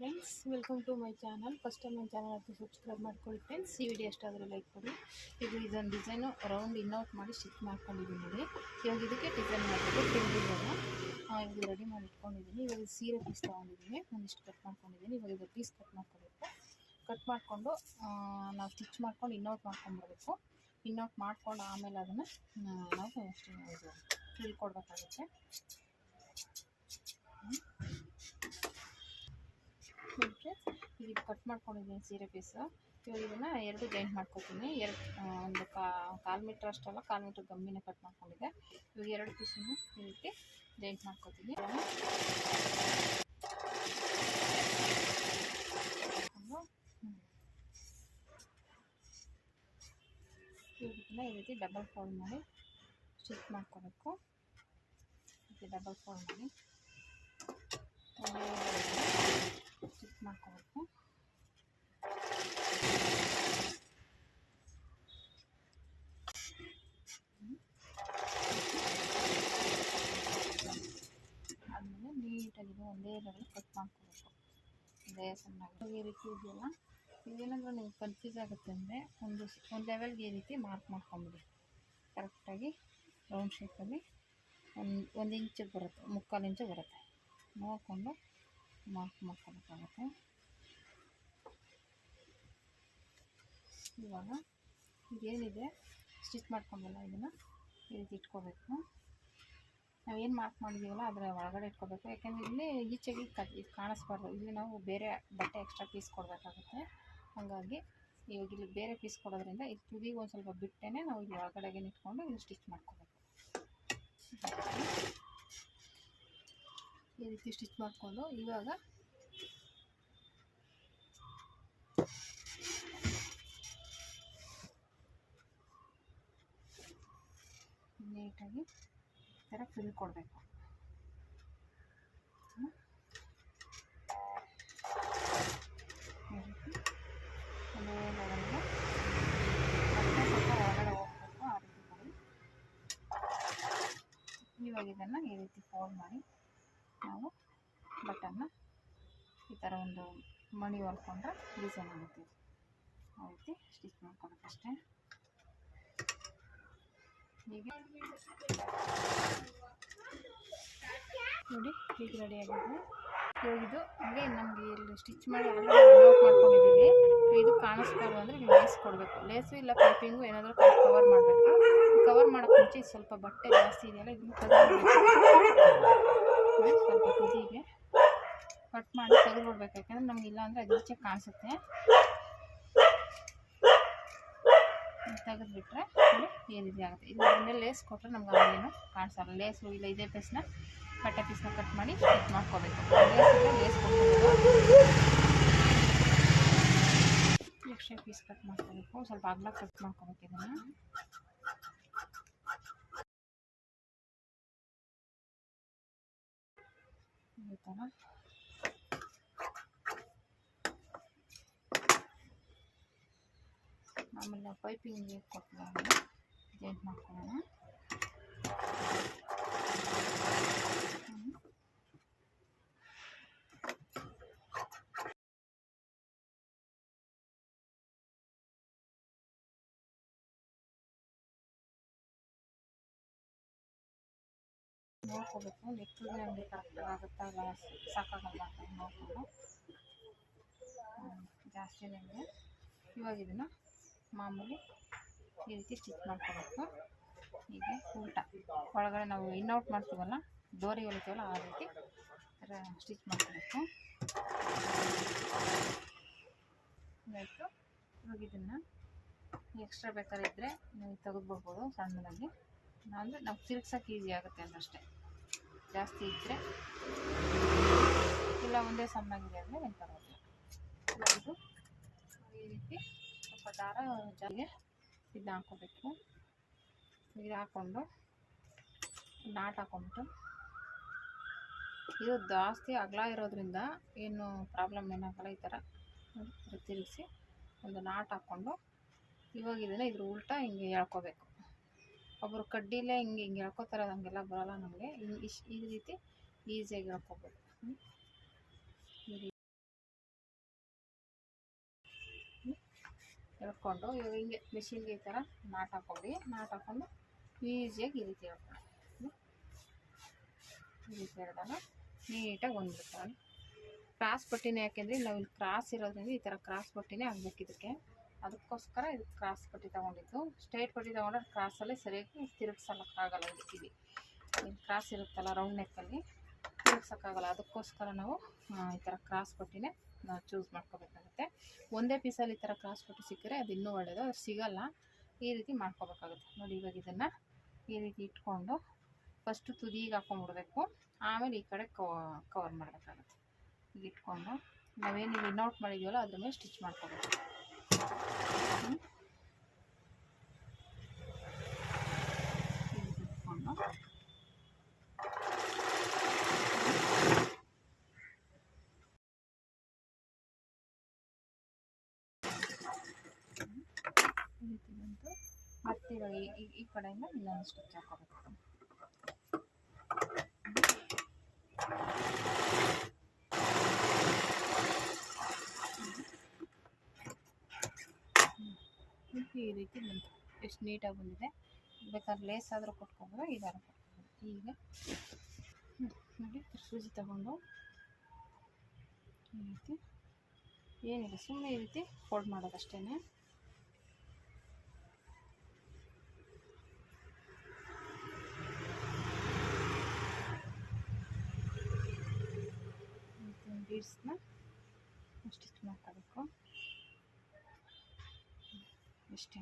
Friends, welcome to my channel. First time ನನ್ನ channel ಅಂತ subscribe ಮಾಡ್ಕೊಳ್ಳಿ ಫ್ರೆಂಡ್ಸ್. ಈ ವಿಡಿಯೋ ಎಷ್ಟಾದರೂ ಲೈಕ್ ಕೊಡಿ. ಇದೊಂದು ಡಿಸೈನು ರೌಂಡ್ ಇನ್ನೌಟ್ ಮಾಡಿ ಸ್ಟಿಚ್ ಮಾಡ್ಕೊಂಡಿದ್ದೀನಿ ನೋಡಿ. ಇವಾಗ ಇದಕ್ಕೆ ಡಿಸೈನ್ ಮಾಡಬೇಕು. ಇವಾಗ ಇದು ರೆಡಿ ಮಾಡಿ ಇಟ್ಕೊಂಡಿದ್ದೀನಿ. ಇವಾಗ ಸೀರೆ ಪೀಸ್ ತೊಗೊಂಡಿದ್ದೀನಿ, ಒಂದಿಷ್ಟು ಕಟ್ ಮಾಡ್ಕೊಂಡಿದ್ದೀನಿ. ಇವಾಗ ಇದು ಪೀಸ್ ಕಟ್ ಮಾಡ್ಕೋಬೇಕು. ಕಟ್ ಮಾಡಿಕೊಂಡು ನಾವು ಸ್ಟಿಚ್ ಮಾಡ್ಕೊಂಡು ಇನ್ನೌಟ್ ಮಾಡ್ಕೊಂಡ್ಬರ್ಬೇಕು. ಇನ್ನೌಟ್ ಮಾಡ್ಕೊಂಡು ಆಮೇಲೆ ಅದನ್ನು ನಾವು ಫ್ರಿಲ್ ಕೊಡಬೇಕಾಗುತ್ತೆ. ಈಗ ಕಟ್ ಮಾಡ್ಕೊಂಡಿದ್ದೀನಿ ಸೀರೆ ಪೀಸು. ಇವಾಗ ಇದನ್ನು ಎರಡು ಜಾಯಿಂಟ್ ಮಾಡ್ಕೊತೀನಿ. ಒಂದು ಕಾಲು ಮೀಟ್ರ್ ಅಷ್ಟಲ್ಲ, ಕಾಲು ಮೀಟ್ರ್ ಗಮ್ಮಿನ ಕಟ್ ಮಾಡ್ಕೊಂಡಿದ್ದೆ. ಇವಾಗ ಎರಡು ಪೀಸನ್ನು ಈ ರೀತಿ ಜಾಯಿಂಟ್ ಮಾಡ್ಕೊತೀನಿ. ಇದನ್ನು ಈ ರೀತಿ ಡಬಲ್ ಫೋಲ್ಡ್ ಮಾಡಿ ಸ್ಟಿಚ್ ಮಾಡ್ಕೋಬೇಕು. ಡಬಲ್ ಫೋಲ್ಡ್ ಮಾಡಿ ಸ್ಟಿಚ್ ಮಾಡ್ಕೋಬೇಕು. ಆದಮೇಲೆ ನೀಟಾಗಿ ಒಂದೇ ಲೆವೆಲ್ ಕಟ್ ಮಾಡ್ಕೋಬೇಕು. ಒಂದೇ ಸಣ್ಣಾಗಿ ಈ ರೀತಿ ಇದೆಯಲ್ಲ, ಇದೇನಾದರೂ ನಿಮ್ಗೆ ಕನ್ಫ್ಯೂಸ್ ಆಗುತ್ತೆ ಅಂದರೆ ಒಂದು ಲೆವೆಲ್ಗೆ ಈ ರೀತಿ ಮಾರ್ಕ್ ಮಾಡ್ಕೊಂಬಿಡಿ. ಕರೆಕ್ಟಾಗಿ ರೌಂಡ್ ಶೇಪಲ್ಲಿ ಒಂದು ಇಂಚಿಗೆ ಬರುತ್ತೆ, 3/4 ಇಂಚು ಬರುತ್ತೆ. ನೋಡಿಕೊಂಡು ಮಾರ್ಕ್ ಮಾಡ್ಕೋಬೇಕಾಗುತ್ತೆ. ಇವಾಗ ಇದೇನಿದೆ ಸ್ಟಿಚ್ ಮಾಡ್ಕೊಂಡಲ್ಲ, ಇದನ್ನು ಈ ರೀತಿ ಇಟ್ಕೋಬೇಕು. ನಾವೇನು ಮಾರ್ಕ್ ಮಾಡಿದ್ದೀವಲ್ಲ ಅದರ ಒಳಗಡೆ ಇಟ್ಕೋಬೇಕು. ಯಾಕೆಂದರೆ ಇಲ್ಲಿ ಈಚೆಗೆ ಇದು ಕಾಣಿಸ್ಬಾರ್ದು. ಇಲ್ಲಿ ನಾವು ಬೇರೆ ಬಟ್ಟೆ ಎಕ್ಸ್ಟ್ರಾ ಪೀಸ್ ಕೊಡಬೇಕಾಗುತ್ತೆ. ಹಾಗಾಗಿ ಇವಾಗ ಇಲ್ಲಿ ಬೇರೆ ಪೀಸ್ ಕೊಡೋದ್ರಿಂದ ಇದು ತುದಿಗೆ ಒಂದು ಸ್ವಲ್ಪ ಬಿಟ್ಟೇ ನಾವು ಇಲ್ಲಿ ಒಳಗಡೆಗೆ ಇಟ್ಕೊಂಡು ಇಲ್ಲಿ ಸ್ಟಿಚ್ ಮಾಡ್ಕೋಬೇಕು. ಈ ರೀತಿ ಸ್ಟಿಚ್ ಮಾಡಿಕೊಂಡು ಇವಾಗ ನೀಟಾಗಿ ಈ ಥರ ಫ್ರಿಲ್ ಕೊಡಬೇಕು. ಈ ರೀತಿ ಒಂದೇ ಲೆವೆಲ್ಗೆ ಮತ್ತೆ ಸ್ವಲ್ಪ ಒಳಗಡೆ ಹೋಗಬೇಕು. ಆ ರೀತಿ ಮಾಡಿ ಇವಾಗ ಇದನ್ನು ಈ ರೀತಿ ಫೋಲ್ಡ್ ಮಾಡಿ ನಾವು ಬಟನ್ನ ಈ ಥರ ಒಂದು ಮಣಿ ಹೊಲ್ಕೊಂಡ್ರೆ ಡಿಸೈನ್ ಆಗುತ್ತೆ. ಆ ರೀತಿ ಸ್ಟಿಚ್ ಮಾಡ್ಕೊಬೇಕಷ್ಟೇ. ಹೀಗೆ ನೋಡಿ, ಈಗ ರೆಡಿಯಾಗಿದೆ. ಇವಾಗ ಇದು ಹಾಗೆ ನಮಗೆ ಇಲ್ಲಿ ಸ್ಟಿಚ್ ಮಾಡಿ ಆಲ್ರೆಡಿ ನೋಟ್ ಮಾಡ್ಕೊಂಡಿದ್ದೀವಿ. ಇದು ಕಾಣಿಸ್ಬಾರ್ದು ಅಂದರೆ ಇಲ್ಲಿ ಲೇಸ್ ಕೊಡಬೇಕು. ಲೇಸು ಇಲ್ಲ ಪೈಪಿಂಗು ಏನಾದರೂ ಕವರ್ ಮಾಡಬೇಕು. ಕವರ್ ಮಾಡೋಕ್ಕೆ ಮುಂಚೆ ಸ್ವಲ್ಪ ಬಟ್ಟೆ ಜಾಸ್ತಿ ಇದೆಯಲ್ಲ, ಇದನ್ನು ತೆಗೆದುಬಿಡ್ಬೇಕು. ಸ್ವಲ್ಪ ತುದಿಗೆ ಕಟ್ ಮಾಡಿ ತೆಗೆದುಬಿಡ್ಬೇಕು. ಯಾಕೆಂದರೆ ನಮ್ಗೆ ಇಲ್ಲ ಅಂದರೆ ಅದು ಈಚೆ ಕಾಣಿಸುತ್ತೆ. ತೆಗೆದುಬಿಟ್ರೆ ಈ ರೀತಿ ಆಗುತ್ತೆ. ಇದು ಮೇಲೆ ಲೇಸ್ ಕೊಟ್ಟರೆ ನಮ್ಗೆ ಅವಾಗೇನು ಕಾಣಿಸಲ್ಲ. ಲೇಸು ಇಲ್ಲ ಇದೇ ಪೀಸ್ನ ಬಟ್ಟೆ ಪೀಸ್ನ ಕಟ್ ಮಾಡಿ ಸ್ಟಿಚ್ ಮಾಡ್ಕೋಬೇಕು. ಲೇಸ್ ಕೊಡ್ಕೋಬೇಕು. ಎಕ್ಸ್ಟ್ರಾ ಪೀಸ್ ಕಟ್ ಮಾಡ್ಕೋಬೇಕು. ಸ್ವಲ್ಪ ಅಗಲ ಕಟ್ ಮಾಡ್ಕೋಬೇಕು. ಇದನ್ನು ಈ ಥರ ಆಮೇಲೆ ಪೈಪಿಂಗ್ ಕೊಟ್ಟಾಗ ಜಾಯಿಂಟ್ ಮಾಡ್ಕೊಳ್ಳೋಣ. ನೋಡ್ಕೋಬೇಕು ನೆಕ್ಕಿಗೆ ನಮಗೆ ಕರೆಕ್ಟಾಗಿ ಆಗುತ್ತಾ ಇಲ್ಲ, ಸಾಕಾಗಲ್ಲ ಅಂತ ನೋಡಿಕೊಂಡು ಜಾಸ್ತಿ ನಮಗೆ. ಇವಾಗ ಇದನ್ನು ಮಾಮೂಲಿ ಈ ರೀತಿ ಸ್ಟಿಚ್ ಮಾಡ್ಕೋಬೇಕು. ಹೀಗೆ ಉಲ್ಟಾ ಒಳಗಡೆ ನಾವು ಇನ್ನೌಟ್ ಮಾಡ್ತೀವಲ್ಲ, ಡೋರಿ ಹೊಲಿತೀವಲ್ಲ, ಆ ರೀತಿ ಸ್ಟಿಚ್ ಮಾಡ್ಕೋಬೇಕು. ಆಯಿತು. ಇವಾಗ ಇದನ್ನು ಎಕ್ಸ್ಟ್ರಾ ಬೇಕಾದ್ರೆ ಇದ್ದರೆ ನೀವು ತೆಗೆದುಬಿಡ್ಬೋದು ಸಣ್ಣದಾಗಿ. ಅಂದರೆ ನಾವು ತಿರ್ಗ್ಸೋಕೆ ಈಸಿ ಆಗುತ್ತೆ ಅನ್ನಷ್ಟೇ. ಜಾಸ್ತಿ ಇದ್ದರೆ ಇಲ್ಲ ಒಂದೇ ಸಣ್ಣಗಿದೆ ಅಂದರೆ ಏನು ಪರವಾಗಿಲ್ಲ. ಇದು ಈ ರೀತಿ ಸ್ವಲ್ಪ ದಾರ ಜಾರಿಗೆ ಇದನ್ನ ಹಾಕ್ಕೋಬೇಕು. ಇದು ಹಾಕ್ಕೊಂಡು ನಾಟ್ ಹಾಕ್ಕೊಂಬಿಟ್ಟು, ಇದು ಜಾಸ್ತಿ ಅಗಲ ಇರೋದ್ರಿಂದ ಏನು ಪ್ರಾಬ್ಲಮ್ ಏನಾಗಲ್ಲ. ಈ ಥರ ತಿರುಗಿಸಿ ಒಂದು ನಾಟ್ ಹಾಕ್ಕೊಂಡು ಇವಾಗ ಇದನ್ನು ಇದ್ರ ಉಲ್ಟಾ ಹಿಂಗೆ ಎಳ್ಕೋಬೇಕು. ಒಬ್ಬರು ಕಡ್ಡಿಲೇ ಹಿಂಗೆ ಎಳ್ಕೊತಾರೆ, ಹಂಗೆಲ್ಲ ಬರೋಲ್ಲ ನಮಗೆ. ಈ ರೀತಿ ಈಸಿಯಾಗಿ ಎಳ್ಕೊಬೇಕು. ಎಳ್ಕೊಂಡು ಇವಾಗ ಹಿಂಗೆ ಮಿಷಿನ್ಗೆ ಈ ಥರ ನಾಟ್ ಹಾಕ್ಕೊಂಡು ಈಸಿಯಾಗಿ ಈ ರೀತಿ ಎಳ್ಕೊಂಡು ಈ ರೀತಿ ಎಳೆದಾಗ ನೀಟಾಗಿ ಬಂದ್ಬಿಡ್ತಾರೆ. ಕ್ರಾಸ್ ಪಟ್ಟಿನೇ ಯಾಕೆಂದರೆ ನಾವು ಇಲ್ಲಿ ಕ್ರಾಸ್ ಇರೋದ್ರಿಂದ ಈ ಥರ ಕ್ರಾಸ್ ಪಟ್ಟಿನೇ ಆಗಬೇಕು ಇದಕ್ಕೆ, ಅದಕ್ಕೋಸ್ಕರ ಇದಕ್ಕೆ ಕ್ರಾಸ್ ಪಟ್ಟಿ ತೊಗೊಂಡಿದ್ದು. ಸ್ಟ್ರೈಟ್ ಪಟ್ಟಿ ತೊಗೊಂಡ್ರೆ ಕ್ರಾಸಲ್ಲೇ ಸರಿಯಾಗಿ ತಿರುಗ್ಸೋಕ್ಕಾಗಲ್ಲ. ಇಲ್ಲಿ ಕ್ರಾಸ್ ಇರುತ್ತಲ್ಲ ರೌಂಡ್ ನೆಕ್ಕಲ್ಲಿ ತಿರುಗ್ಸೋಕ್ಕಾಗಲ್ಲ, ಅದಕ್ಕೋಸ್ಕರ ನಾವು ಈ ಥರ ಕ್ರಾಸ್ ಪಟ್ಟಿನೇ ನಾವು ಚೂಸ್ ಮಾಡ್ಕೋಬೇಕಾಗುತ್ತೆ. ಒಂದೇ ಪೀಸಲ್ಲಿ ಈ ಥರ ಕ್ರಾಸ್ ಪಟ್ಟಿ ಸಿಕ್ಕರೆ ಅದು ಇನ್ನೂ ಒಳ್ಳೆಯದು, ಅದು ಸಿಗೋಲ್ಲ. ಈ ರೀತಿ ಮಾಡ್ಕೋಬೇಕಾಗುತ್ತೆ ನೋಡಿ. ಇವಾಗ ಇದನ್ನು ಈ ರೀತಿ ಇಟ್ಕೊಂಡು ಫಸ್ಟು ತುದಿಗೆ ಹಾಕೊಂಡ್ಬಿಡ್ಬೇಕು, ಆಮೇಲೆ ಈ ಕಡೆ ಕವರ್ ಮಾಡಬೇಕಾಗುತ್ತೆ. ಈಗ ಇಟ್ಕೊಂಡು ನಾವೇನು ವಿನ್ಔಟ್ ಮಾಡಿದ್ದೀವಲ್ಲ ಅದ್ರ ಮೇಲೆ ಸ್ಟಿಚ್ ಮಾಡ್ಕೋಬೇಕು. ಇಟ್ಕೊಂಡು ಈ ರೀತಿ ಬಂತು. ಮತ್ತೆ ಇವಾಗ ಈ ಕಡೆಯಿಂದ ಇನ್ನೊಂದು ಸ್ಟಿಚ್ ಹಾಕೋಬೇಕು. ಈ ರೀತಿ ಬಂತು, ಎಷ್ಟು ನೀಟಾಗಿ ಬಂದಿದೆ. ಬೇಕಾದ್ರೆ ಲೇಸ್ ಆದರೂ ಕೊಟ್ಕೊಬೋದು, ಇದಾದ್ರೂ ಕೊಟ್ಕೊಬೋದು. ಈಗ ನೋಡಿ ಸೂಜಿ ತಗೊಂಡು ಈ ರೀತಿ ಏನಿದೆ ಸುಮ್ಮನೆ ಈ ರೀತಿ ಫೋಲ್ಡ್ ಮಾಡೋದಷ್ಟೇ. ಬೀಡ್ಸ್ನ ಸ್ಟಿಚ್ ಮಾಡ್ಕೋಬೇಕು ಇಷ್ಟೇ.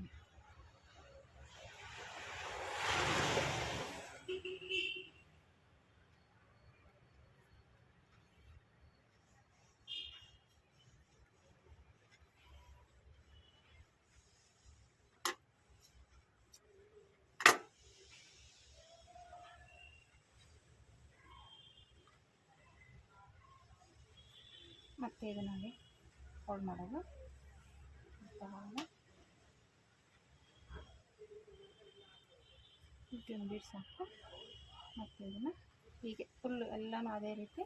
ಮತ್ತು ಇದನ್ನು ಫೋಲ್ಡ್ ಮಾಡೋದು ತಗೊಂಡು ಇದನ್ನು ಬೀಡ್ಸ್ ಹಾಕು. ಮತ್ತು ಇದನ್ನು ಹೀಗೆ ಫುಲ್ ಎಲ್ಲನೂ ಅದೇ ರೀತಿ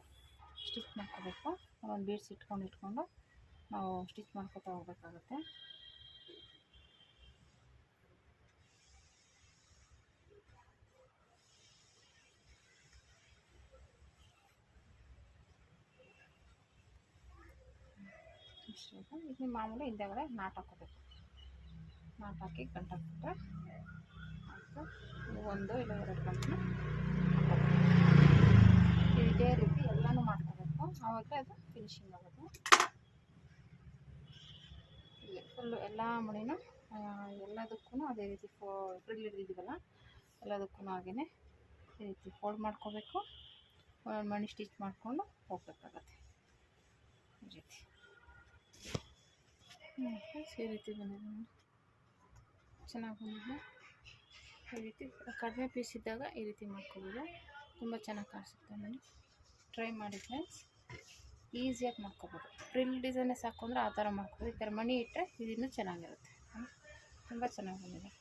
ಸ್ಟಿಚ್ ಮಾಡ್ಕೋಬೇಕು. ಒಂದು ಬೀಡ್ಸ್ ಇಟ್ಕೊಂಡು ನಾವು ಸ್ಟಿಚ್ ಮಾಡ್ಕೊತಾ ಹೋಗ್ಬೇಕಾಗುತ್ತೆ. ಇದು ಮಾಮೂಲಿ ಹಿಂದೆಗಡೆ ನಾಟ್ ಹಾಕೋಬೇಕು. ನಾಟ್ ಹಾಕಿ ಗಂಟು ಹಾಕ್ಬಿಟ್ರೆ ಆಯಿತು. ಒಂದು ಇಲ್ಲ ಎರಡು ಗಂಟು ಇದೇ ರೀತಿ ಎಲ್ಲನೂ ಮಾಡ್ಕೋಬೇಕು, ಆವಾಗ ಅದು ಫಿನಿಶಿಂಗ್ ಆಗೋದು. ಹೀಗೆ ಫುಲ್ಲು ಎಲ್ಲ ಮಣಿನೂ ಎಲ್ಲದಕ್ಕೂ ಅದೇ ರೀತಿ ಫ್ರಿಲ್ ಹಿಡಿದಿದ್ದೀವಲ್ಲ ಎಲ್ಲದಕ್ಕೂ ಹಾಗೆಯೇ ಈ ರೀತಿ ಫೋಲ್ಡ್ ಮಾಡ್ಕೋಬೇಕು. ಒಂದೊಂದು ಮಣಿ ಸ್ಟಿಚ್ ಮಾಡಿಕೊಂಡು ಹೋಗ್ಬೇಕಾಗತ್ತೆ ಈ ರೀತಿ. ಈ ರೀತಿ ಬಂದಿದೆ, ಚೆನ್ನಾಗಿ ಬಂದಿದೆ. ಈ ರೀತಿ ಕಡಿಮೆ ಪೀಸ್ ಇದ್ದಾಗ ಈ ರೀತಿ ಮಾಡ್ಕೋಬೋದು, ತುಂಬ ಚೆನ್ನಾಗಿ ಕಾಣಿಸುತ್ತೆ. ನೋಡಿ ಟ್ರೈ ಮಾಡಿ ಫ್ರೆಂಡ್ಸ್, ಈಸಿಯಾಗಿ ಮಾಡ್ಕೋಬೋದು. ಫ್ರಿಲ್ ಡಿಸೈನೇ ಸಾಕು ಅಂದರೆ ಆ ಥರ ಮಾಡ್ಕೋಬೋದು. ಈ ಥರ ಮಣಿ ಇಟ್ಟರೆ ಇದನ್ನು ಚೆನ್ನಾಗಿರುತ್ತೆ, ತುಂಬ ಚೆನ್ನಾಗಿ ಬಂದಿದೆ.